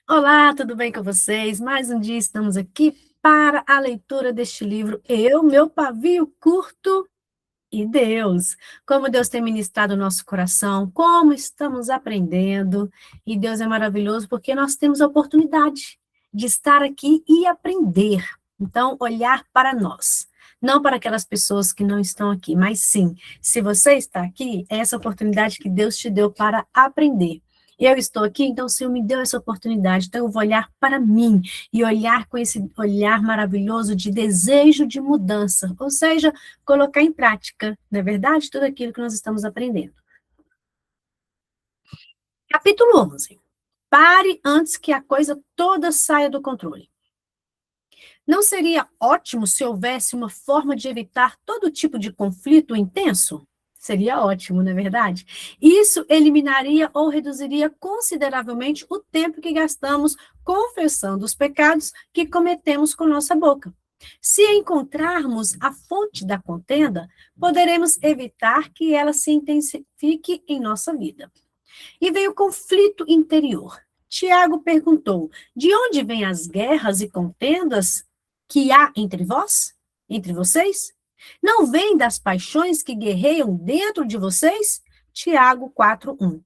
Olá, tudo bem com vocês? Mais um dia estamos aqui para a leitura deste livro, Eu, Meu Pavio Curto e Deus. Como Deus tem ministrado o nosso coração, como estamos aprendendo. E Deus é maravilhoso porque nós temos a oportunidade de estar aqui e aprender. Então, olhar para nós. Não para aquelas pessoas que não estão aqui, mas sim, se você está aqui, é essa oportunidade que Deus te deu para aprender. Eu estou aqui, então o Senhor me deu essa oportunidade, então eu vou olhar para mim e olhar com esse olhar maravilhoso de desejo de mudança, ou seja, colocar em prática, não é verdade? Tudo aquilo que nós estamos aprendendo. Capítulo 11. Pare antes que a coisa toda saia do controle. Não seria ótimo se houvesse uma forma de evitar todo tipo de conflito intenso? Seria ótimo, não é verdade? Isso eliminaria ou reduziria consideravelmente o tempo que gastamos confessando os pecados que cometemos com nossa boca. Se encontrarmos a fonte da contenda, poderemos evitar que ela se intensifique em nossa vida. E veio o conflito interior. Tiago perguntou: de onde vêm as guerras e contendas que há entre vós? Entre vocês? Não vêm das paixões que guerreiam dentro de vocês? Tiago 4:1.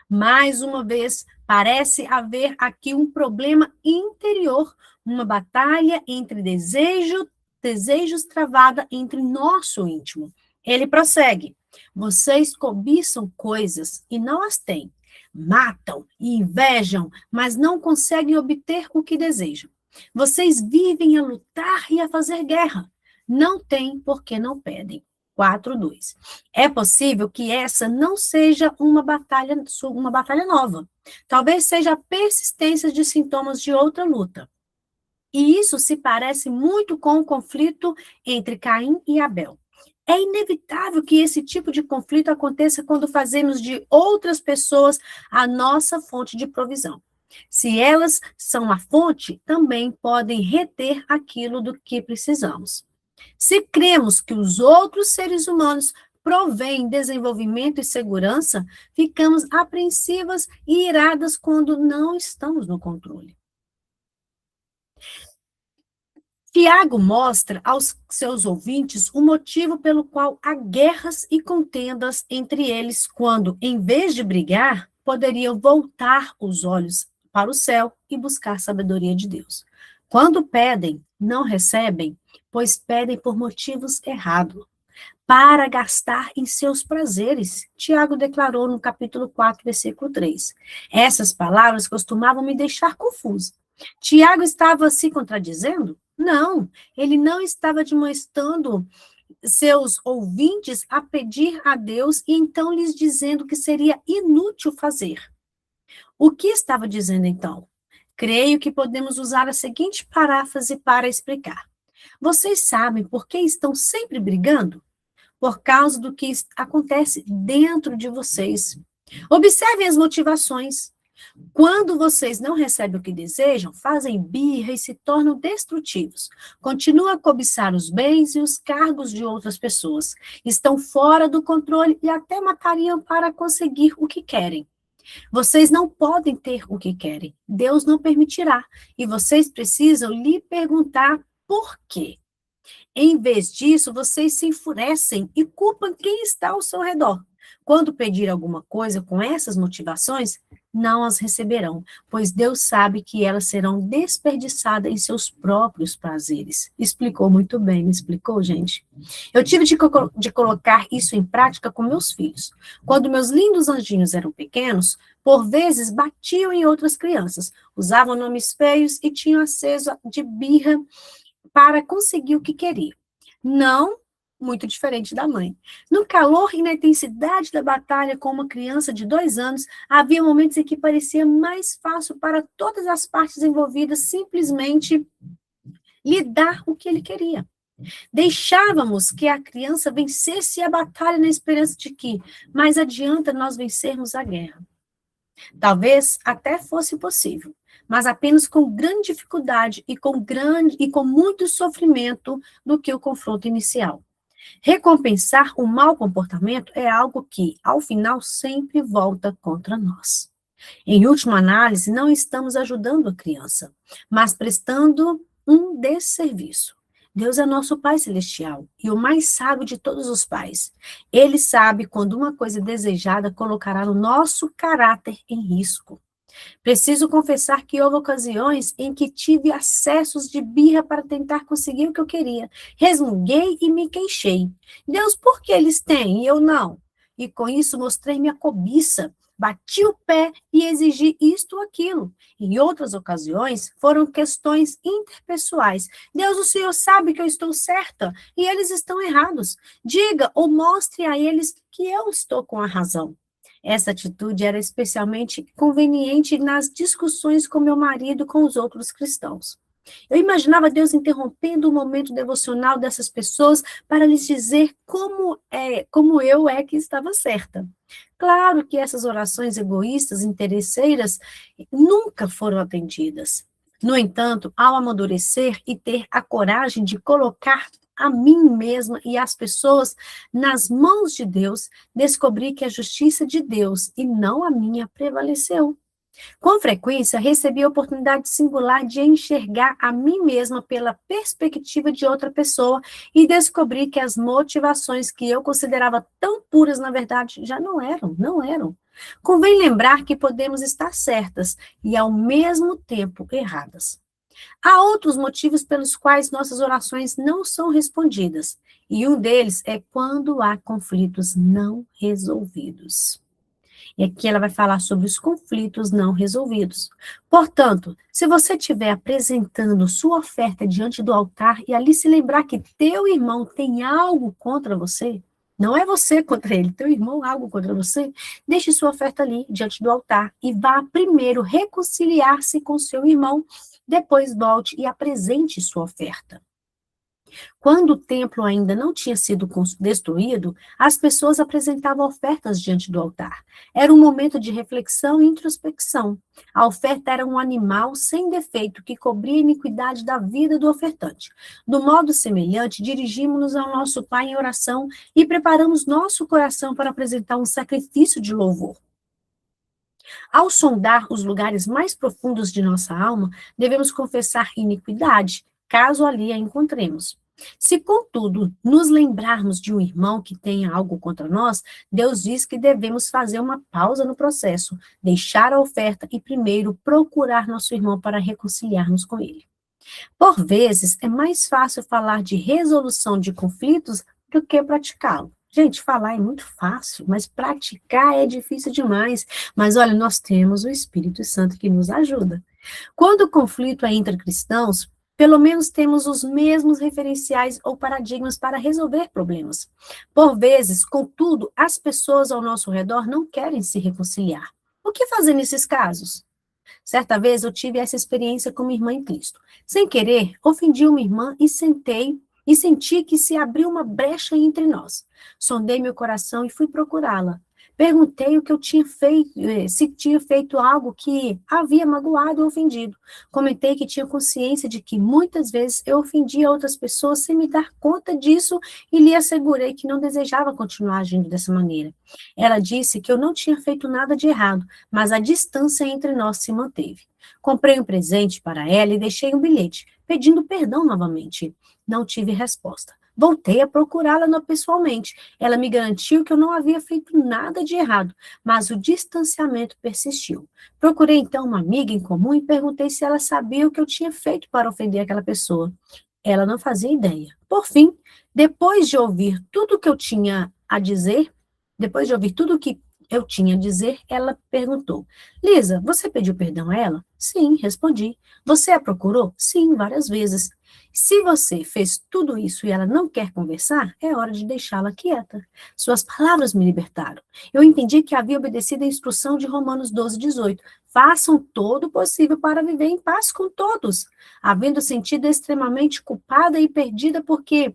Mais uma vez, parece haver aqui um problema interior, uma batalha entre desejos travada entre nosso íntimo. Ele prossegue: vocês cobiçam coisas e não as têm, matam e invejam, mas não conseguem obter o que desejam. Vocês vivem a lutar e a fazer guerra. Não têm porque não pedem. 4:2. É possível que essa não seja uma batalha nova. Talvez seja a persistência de sintomas de outra luta. E isso se parece muito com o conflito entre Caim e Abel. É inevitável que esse tipo de conflito aconteça quando fazemos de outras pessoas a nossa fonte de provisão. Se elas são a fonte, também podem reter aquilo do que precisamos. Se cremos que os outros seres humanos provêm desenvolvimento e segurança, ficamos apreensivas e iradas quando não estamos no controle. Tiago mostra aos seus ouvintes o motivo pelo qual há guerras e contendas entre eles, quando, em vez de brigar, poderiam voltar os olhos para o céu e buscar sabedoria de Deus. Quando pedem, não recebem, pois pedem por motivos errados, para gastar em seus prazeres. Tiago declarou no capítulo 4, versículo 3. Essas palavras costumavam me deixar confusa. Tiago estava se contradizendo? Não, ele não estava admoestando seus ouvintes a pedir a Deus e então lhes dizendo que seria inútil fazer. O que estava dizendo então? Creio que podemos usar a seguinte paráfrase para explicar. Vocês sabem por que estão sempre brigando? Por causa do que acontece dentro de vocês. Observem as motivações. Quando vocês não recebem o que desejam, fazem birra e se tornam destrutivos. Continuam a cobiçar os bens e os cargos de outras pessoas. Estão fora do controle e até matariam para conseguir o que querem. Vocês não podem ter o que querem. Deus não permitirá. E vocês precisam lhe perguntar por quê. Em vez disso, vocês se enfurecem e culpam quem está ao seu redor. Quando pedir alguma coisa com essas motivações, não as receberão, pois Deus sabe que elas serão desperdiçadas em seus próprios prazeres. Explicou muito bem, me explicou, gente? Eu tive de colocar isso em prática com meus filhos. Quando meus lindos anjinhos eram pequenos, por vezes batiam em outras crianças, usavam nomes feios e tinham acesso de birra para conseguir o que queria. Não muito diferente da mãe. No calor e na intensidade da batalha com uma criança de 2 anos, havia momentos em que parecia mais fácil para todas as partes envolvidas simplesmente lhe dar o que ele queria. Deixávamos que a criança vencesse a batalha na esperança de que mais adianta nós vencermos a guerra. Talvez até fosse possível, mas apenas com grande dificuldade e com muito sofrimento do que o confronto inicial. Recompensar o mau comportamento é algo que, ao final, sempre volta contra nós. Em última análise, não estamos ajudando a criança, mas prestando um desserviço. Deus é nosso Pai Celestial e o mais sábio de todos os pais. Ele sabe quando uma coisa desejada colocará o nosso caráter em risco. Preciso confessar que houve ocasiões em que tive acessos de birra para tentar conseguir o que eu queria. Resmunguei e me queixei. Deus, por que eles têm e eu não? E com isso mostrei minha cobiça. Bati o pé e exigi isto ou aquilo. Em outras ocasiões, foram questões interpessoais. Deus, o Senhor sabe que eu estou certa e eles estão errados. Diga ou mostre a eles que eu estou com a razão. Essa atitude era especialmente conveniente nas discussões com meu marido e com os outros cristãos. Eu imaginava Deus interrompendo o momento devocional dessas pessoas para lhes dizer como eu é que estava certa. Claro que essas orações egoístas, interesseiras, nunca foram atendidas. No entanto, ao amadurecer e ter a coragem de colocar a mim mesma e as pessoas nas mãos de Deus, descobri que a justiça de Deus e não a minha prevaleceu. Com frequência, recebi a oportunidade singular de enxergar a mim mesma pela perspectiva de outra pessoa e descobri que as motivações que eu considerava tão puras, na verdade, já não eram. Convém lembrar que podemos estar certas e, ao mesmo tempo, erradas. Há outros motivos pelos quais nossas orações não são respondidas, e um deles é quando há conflitos não resolvidos. E aqui ela vai falar sobre os conflitos não resolvidos. Portanto, se você estiver apresentando sua oferta diante do altar e ali se lembrar que teu irmão tem algo contra você, não é você contra ele, teu irmão algo contra você, deixe sua oferta ali diante do altar e vá primeiro reconciliar-se com seu irmão, depois volte e apresente sua oferta. Quando o templo ainda não tinha sido destruído, as pessoas apresentavam ofertas diante do altar. Era um momento de reflexão e introspecção. A oferta era um animal sem defeito que cobria a iniquidade da vida do ofertante. Do modo semelhante, dirigimos-nos ao nosso Pai em oração e preparamos nosso coração para apresentar um sacrifício de louvor. Ao sondar os lugares mais profundos de nossa alma, devemos confessar iniquidade, caso ali a encontremos. Se, contudo, nos lembrarmos de um irmão que tenha algo contra nós, Deus diz que devemos fazer uma pausa no processo, deixar a oferta e primeiro procurar nosso irmão para reconciliarmos com ele. Por vezes, é mais fácil falar de resolução de conflitos do que praticá-lo. Gente, falar é muito fácil, mas praticar é difícil demais. Mas olha, nós temos o Espírito Santo que nos ajuda. Quando o conflito é entre cristãos, pelo menos temos os mesmos referenciais ou paradigmas para resolver problemas. Por vezes, contudo, as pessoas ao nosso redor não querem se reconciliar. O que fazer nesses casos? Certa vez eu tive essa experiência com uma irmã em Cristo. Sem querer, ofendi uma irmã e senti que se abriu uma brecha entre nós. Sondei meu coração e fui procurá-la. Perguntei o que eu tinha feito, se tinha feito algo que havia magoado ou ofendido. Comentei que tinha consciência de que muitas vezes eu ofendia outras pessoas sem me dar conta disso e lhe assegurei que não desejava continuar agindo dessa maneira. Ela disse que eu não tinha feito nada de errado, mas a distância entre nós se manteve. Comprei um presente para ela e deixei um bilhete, pedindo perdão novamente. Não tive resposta. Voltei a procurá-la pessoalmente. Ela me garantiu que eu não havia feito nada de errado, mas o distanciamento persistiu. Procurei então uma amiga em comum e perguntei se ela sabia o que eu tinha feito para ofender aquela pessoa. Ela não fazia ideia. Por fim, depois de ouvir tudo o que eu tinha a dizer, ela perguntou: Lisa, você pediu perdão a ela? Sim, respondi. Você a procurou? Sim, várias vezes. Se você fez tudo isso e ela não quer conversar, é hora de deixá-la quieta. Suas palavras me libertaram. Eu entendi que havia obedecido a instrução de Romanos 12:18. Façam todo o possível para viver em paz com todos. Havendo sentido extremamente culpada e perdida porque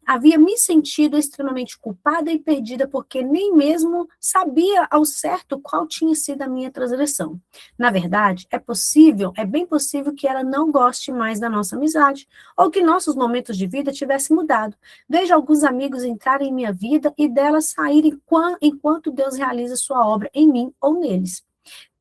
havia me sentido extremamente culpada e perdida porque nem mesmo sabia ao certo qual tinha sido a minha transgressão. Na verdade, é bem possível que ela não goste mais da nossa amizade, ou que nossos momentos de vida tivessem mudado. Vejo alguns amigos entrarem em minha vida e delas saírem enquanto Deus realiza sua obra em mim ou neles.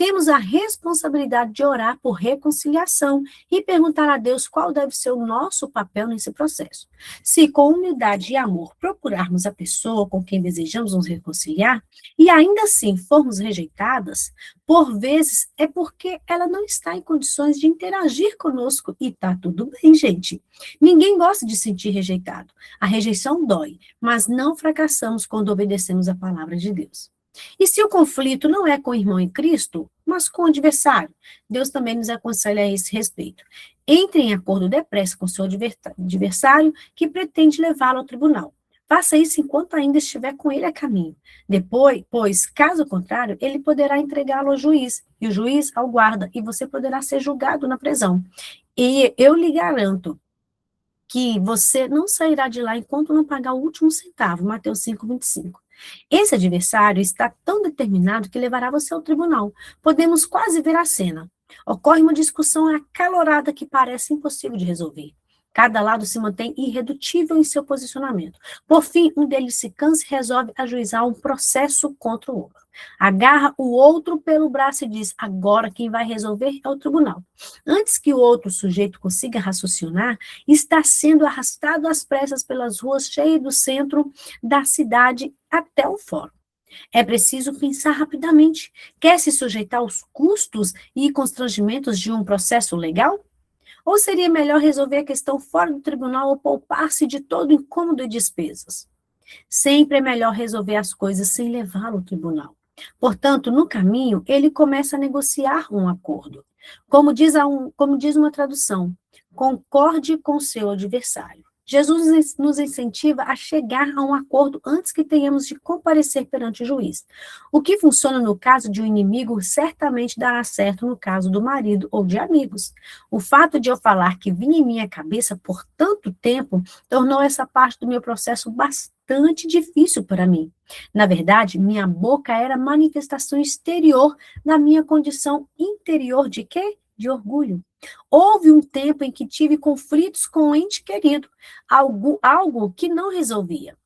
temos a responsabilidade de orar por reconciliação e perguntar a Deus qual deve ser o nosso papel nesse processo. Se com humildade e amor procurarmos a pessoa com quem desejamos nos reconciliar e ainda assim formos rejeitadas, por vezes é porque ela não está em condições de interagir conosco e tá tudo bem, gente. Ninguém gosta de sentir rejeitado. A rejeição dói, mas não fracassamos quando obedecemos a palavra de Deus. E se o conflito não é com o irmão em Cristo, mas com o adversário? Deus também nos aconselha a esse respeito. Entre em acordo depressa com seu adversário que pretende levá-lo ao tribunal. Faça isso enquanto ainda estiver com ele a caminho. Depois, pois, caso contrário, ele poderá entregá-lo ao juiz, e o juiz ao guarda, e você poderá ser julgado na prisão. E eu lhe garanto que você não sairá de lá enquanto não pagar o último centavo, Mateus 5:25. Esse adversário está tão determinado que levará você ao tribunal. Podemos quase ver a cena. Ocorre uma discussão acalorada que parece impossível de resolver. Cada lado se mantém irredutível em seu posicionamento. Por fim, um deles se cansa e resolve ajuizar um processo contra o outro. Agarra o outro pelo braço e diz: agora quem vai resolver é o tribunal. Antes que o outro sujeito consiga raciocinar, está sendo arrastado às pressas pelas ruas cheias do centro da cidade até o fórum. É preciso pensar rapidamente. Quer se sujeitar aos custos e constrangimentos de um processo legal? Ou seria melhor resolver a questão fora do tribunal ou poupar-se de todo incômodo e despesas? Sempre é melhor resolver as coisas sem levá-lo ao tribunal. Portanto, no caminho, ele começa a negociar um acordo. Como diz uma tradução, concorde com seu adversário. Jesus nos incentiva a chegar a um acordo antes que tenhamos de comparecer perante o juiz. O que funciona no caso de um inimigo certamente dará certo no caso do marido ou de amigos. O fato de eu falar que vinha em minha cabeça por tanto tempo tornou essa parte do meu processo bastante difícil para mim. Na verdade, minha boca era a manifestação exterior da minha condição interior de quê? De orgulho. Houve um tempo em que tive conflitos com um ente querido, algo que não resolvia.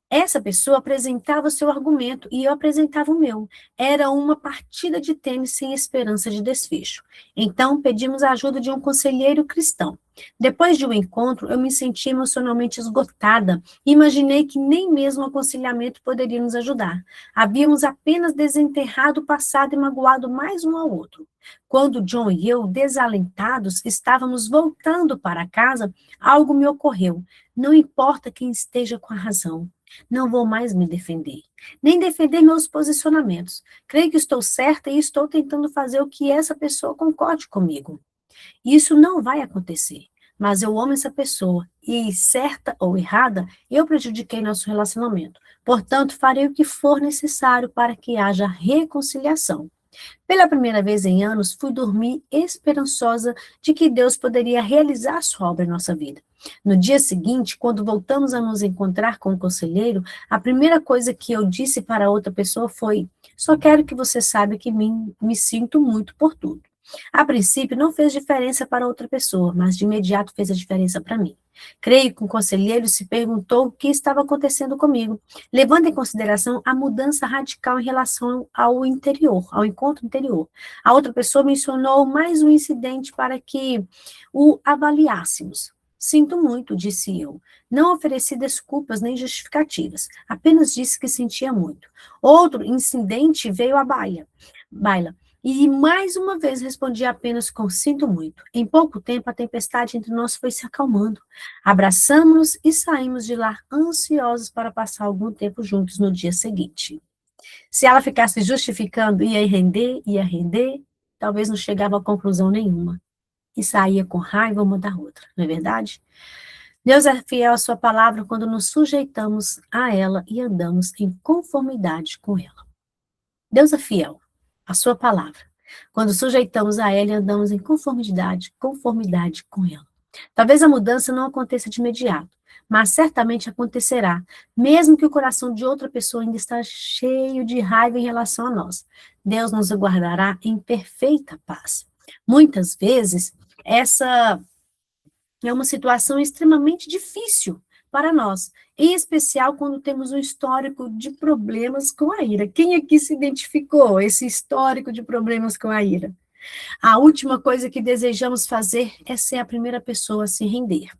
Essa pessoa apresentava o seu argumento e eu apresentava o meu. Era uma partida de tênis sem esperança de desfecho. Então, pedimos a ajuda de um conselheiro cristão. Depois de um encontro, eu me senti emocionalmente esgotada e imaginei que nem mesmo o aconselhamento poderia nos ajudar. Havíamos apenas desenterrado o passado e magoado mais um ao outro. Quando John e eu, desalentados, estávamos voltando para casa, algo me ocorreu. Não importa quem esteja com a razão. Não vou mais me defender, nem defender meus posicionamentos. Creio que estou certa e estou tentando fazer o que essa pessoa concorde comigo. Isso não vai acontecer, mas eu amo essa pessoa e, certa ou errada, eu prejudiquei nosso relacionamento. Portanto, farei o que for necessário para que haja reconciliação. Pela primeira vez em anos, fui dormir esperançosa de que Deus poderia realizar sua obra em nossa vida. No dia seguinte, quando voltamos a nos encontrar com o conselheiro, a primeira coisa que eu disse para a outra pessoa foi: só quero que você saiba que me sinto muito por tudo. A princípio, não fez diferença para outra pessoa, mas de imediato fez a diferença para mim. Creio que o conselheiro se perguntou o que estava acontecendo comigo, levando em consideração a mudança radical em relação ao interior, ao encontro interior. A outra pessoa mencionou mais um incidente para que o avaliássemos. Sinto muito, disse eu. Não ofereci desculpas nem justificativas, apenas disse que sentia muito. Outro incidente veio à baila. E mais uma vez respondi apenas com sinto muito. Em pouco tempo, a tempestade entre nós foi se acalmando. Abraçamos-nos e saímos de lá ansiosos para passar algum tempo juntos no dia seguinte. Se ela ficasse justificando, ia render, talvez não chegava a conclusão nenhuma. E saía com raiva uma da outra, não é verdade? Deus é fiel à sua palavra quando nos sujeitamos a ela e andamos em conformidade com ela. Deus é fiel à sua palavra quando sujeitamos a ela e andamos em conformidade com ela. Talvez a mudança não aconteça de imediato, mas certamente acontecerá, mesmo que o coração de outra pessoa ainda está cheio de raiva em relação a nós. Deus nos aguardará em perfeita paz. Muitas vezes, essa é uma situação extremamente difícil, para nós, em especial quando temos um histórico de problemas com a ira. Quem aqui se identificou esse histórico de problemas com a ira? A última coisa que desejamos fazer é ser a primeira pessoa a se render.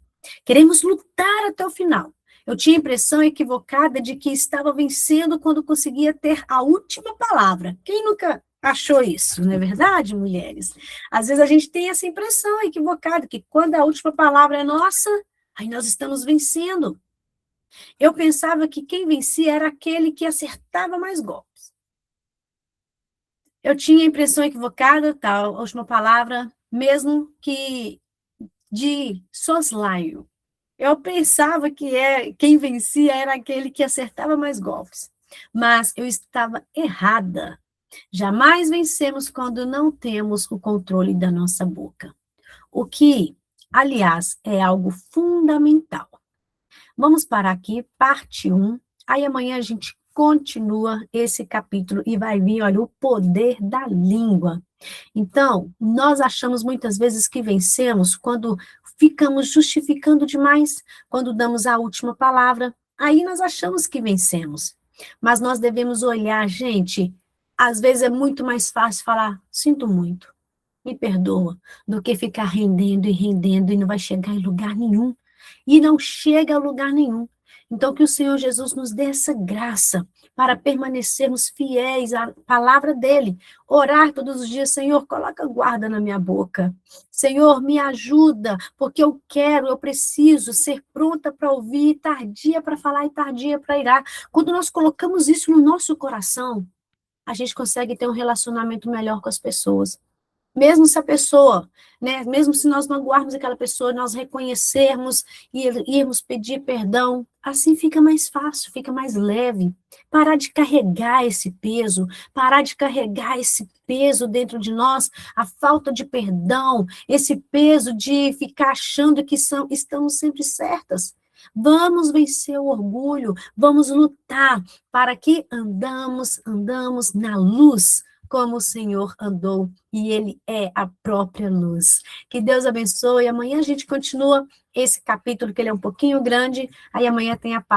Queremos lutar até o final. Eu tinha a impressão equivocada de que estava vencendo quando conseguia ter a última palavra. Quem nunca achou isso, não é verdade, mulheres? Às vezes a gente tem essa impressão equivocada, que quando a última palavra é nossa, aí nós estamos vencendo. Eu pensava que quem vencia era aquele que acertava mais golpes. Eu tinha a impressão equivocada, tal, a última palavra, mesmo que de soslaio. Eu pensava que quem vencia era aquele que acertava mais golpes. Mas eu estava errada. Jamais vencemos quando não temos o controle da nossa boca. O que, aliás, é algo fundamental. Vamos parar aqui, parte 1. Aí amanhã a gente continua esse capítulo e vai vir, olha, o poder da língua. Então, nós achamos muitas vezes que vencemos quando ficamos justificando demais, quando damos a última palavra, aí nós achamos que vencemos. Mas nós devemos olhar, gente, às vezes é muito mais fácil falar, sinto muito, me perdoa, do que ficar rendendo e não vai chegar em lugar nenhum. E não chega a lugar nenhum. Então, que o Senhor Jesus nos dê essa graça para permanecermos fiéis à palavra dele. Orar todos os dias, Senhor, coloca guarda na minha boca. Senhor, me ajuda, porque eu preciso ser pronta para ouvir, tardia para falar e tardia para irar. Quando nós colocamos isso no nosso coração, a gente consegue ter um relacionamento melhor com as pessoas. Mesmo se a pessoa, né, mesmo se nós magoarmos aquela pessoa, nós reconhecermos e irmos pedir perdão, assim fica mais fácil, fica mais leve. Parar de carregar esse peso, parar de carregar esse peso dentro de nós, a falta de perdão, esse peso de ficar achando que estamos sempre certas. Vamos vencer o orgulho, vamos lutar para que andamos na luz, como o Senhor andou, e Ele é a própria luz. Que Deus abençoe. Amanhã a gente continua esse capítulo, que ele é um pouquinho grande, aí amanhã tem a parte